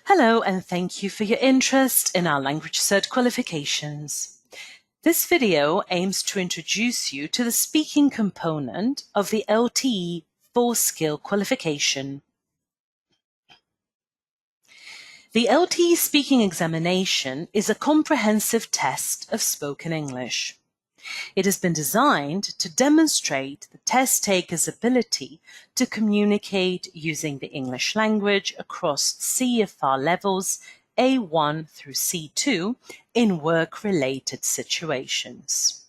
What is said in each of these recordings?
Hello and thank you for your interest in our LanguageCert qualifications. This video aims to introduce you to the speaking component of the LTE 4-skill qualification. The LTE Speaking examination is a comprehensive test of spoken English. It has been designed to demonstrate the test taker's ability to communicate using the English language across CFR levels A1 through C2 in work-related situations.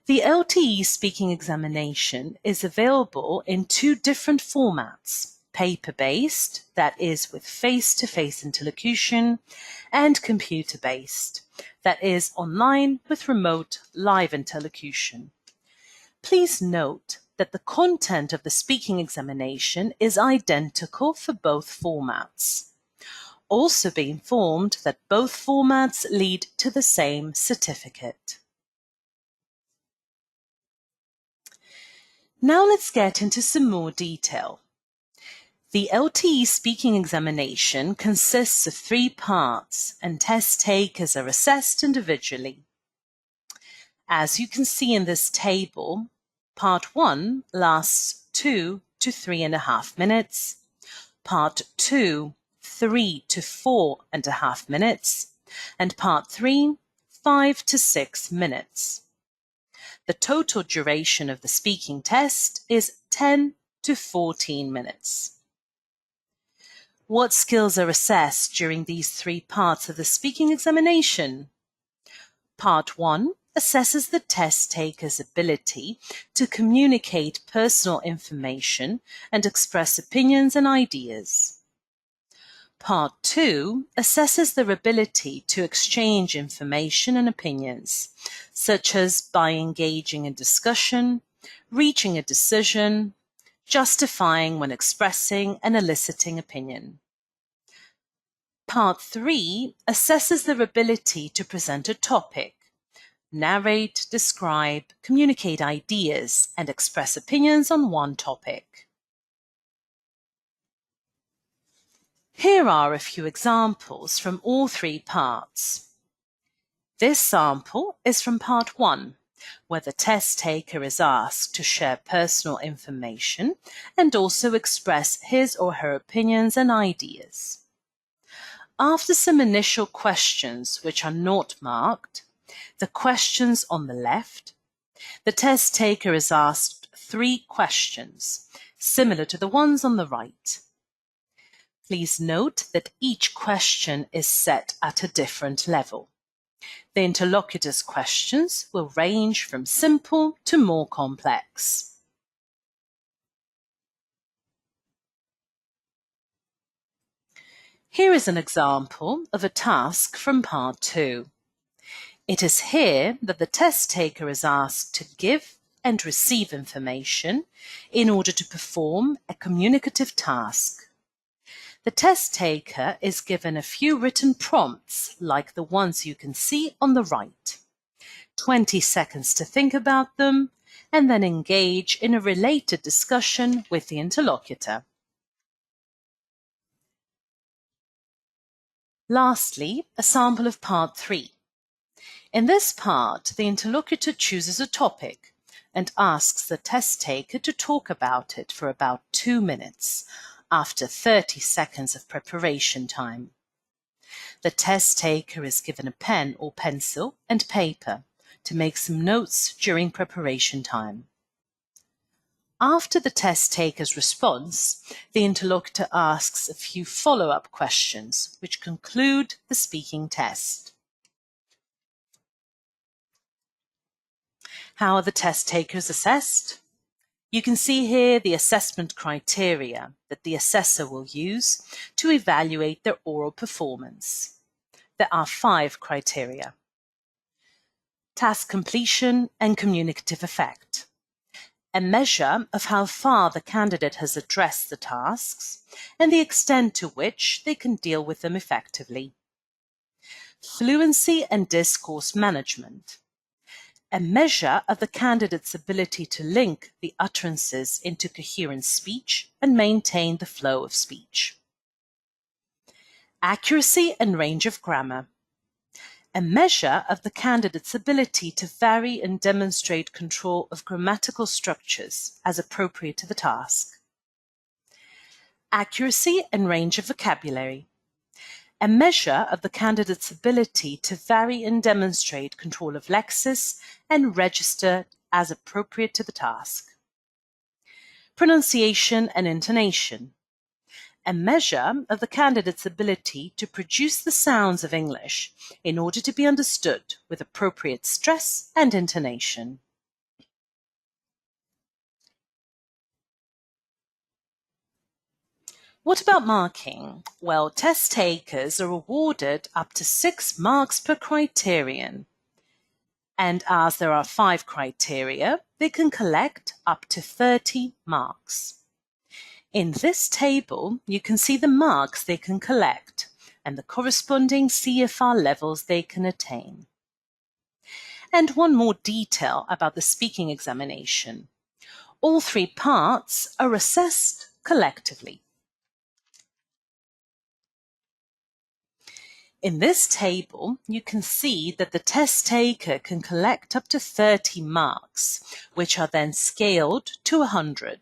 The LTE Speaking examination is available in two different formats: paper-based, that is with face-to-face interlocution, and computer-based, that is online with remote live interlocution. Please note that the content of the speaking examination is identical for both formats. Also be informed that both formats lead to the same certificate. Now let's get into some more detail. The LTE Speaking examination consists of 3 parts, and test takers are assessed individually. As you can see in this table, Part 1 lasts 2 to 3.5 minutes, Part 2 3 to 4.5 minutes, and Part 3 5 to 6 minutes. The total duration of the speaking test is 10 to 14 minutes. What skills are assessed during these 3 parts of the speaking examination? Part 1 assesses the test taker's ability to communicate personal information and express opinions and ideas. Part 2 assesses their ability to exchange information and opinions, such as by engaging in discussion, reaching a decision, justifying when expressing and eliciting opinion. Part 3 assesses their ability to present a topic, narrate, describe, communicate ideas, and express opinions on one topic. Here are a few examples from all 3 parts. This sample is from Part 1, where the test taker is asked to share personal information and also express his or her opinions and ideas. After some initial questions which are not marked, the questions on the left, the test taker is asked 3 questions, similar to the ones on the right. Please note that each question is set at a different level. The interlocutor's questions will range from simple to more complex. Here is an example of a task from Part 2. It is here that the test taker is asked to give and receive information in order to perform a communicative task. The test taker is given a few written prompts like the ones you can see on the right. 20 seconds to think about them, and then engage in a related discussion with the interlocutor. Lastly, a sample of Part 3. In this part, the interlocutor chooses a topic and asks the test taker to talk about it for about 2 minutes, after 30 seconds of preparation time. The test taker is given a pen or pencil and paper to make some notes during preparation time. After the test taker's response, the interlocutor asks a few follow-up questions which conclude the speaking test. How are the test takers assessed? You can see here the assessment criteria that the assessor will use to evaluate their oral performance. There are 5 criteria: task completion and communicative effect, a measure of how far the candidate has addressed the tasks and the extent to which they can deal with them effectively, fluency and discourse management, a measure of the candidate's ability to link the utterances into coherent speech and maintain the flow of speech. Accuracy and range of grammar. A measure of the candidate's ability to vary and demonstrate control of grammatical structures as appropriate to the task. Accuracy and range of vocabulary. A measure of the candidate's ability to vary and demonstrate control of lexis and register as appropriate to the task. Pronunciation and intonation. A measure of the candidate's ability to produce the sounds of English in order to be understood with appropriate stress and intonation. What about marking? Well, test takers are awarded up to 6 marks per criterion. And as there are 5 criteria, they can collect up to 30 marks. In this table, you can see the marks they can collect and the corresponding CFR levels they can attain. And one more detail about the speaking examination. All 3 parts are assessed collectively. In this table, you can see that the test taker can collect up to 30 marks, which are then scaled to 100.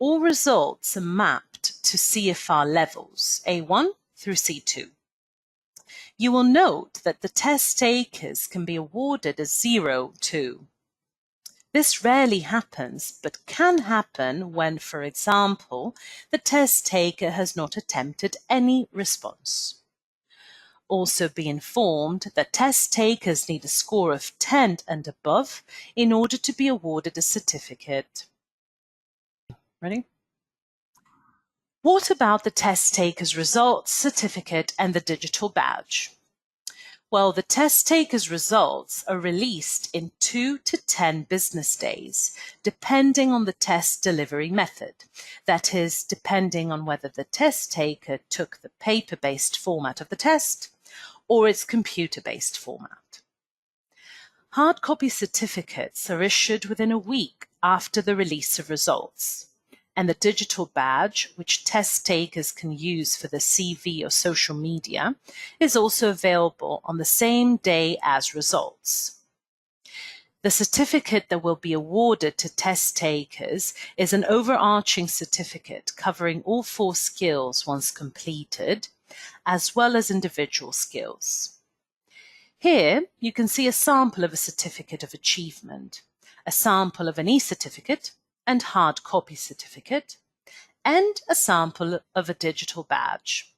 All results are mapped to CFR levels, A1 through C2. You will note that the test takers can be awarded a 0 too. This rarely happens, but can happen when, for example, the test taker has not attempted any response. Also be informed that test takers need a score of 10 and above in order to be awarded a certificate. Ready? What about the test taker's results, certificate, and the digital badge? Well, the test taker's results are released in 2 to 10 business days, depending on the test delivery method. That is, depending on whether the test taker took the paper-based format of the test or its computer-based format. Hard copy certificates are issued within a week after the release of results. And the digital badge, which test takers can use for the CV or social media, is also available on the same day as results. The certificate that will be awarded to test takers is an overarching certificate covering all 4 skills once completed, as well as individual skills. Here, you can see a sample of a certificate of achievement, a sample of an e-certificate, and hard copy certificate, and a sample of a digital badge.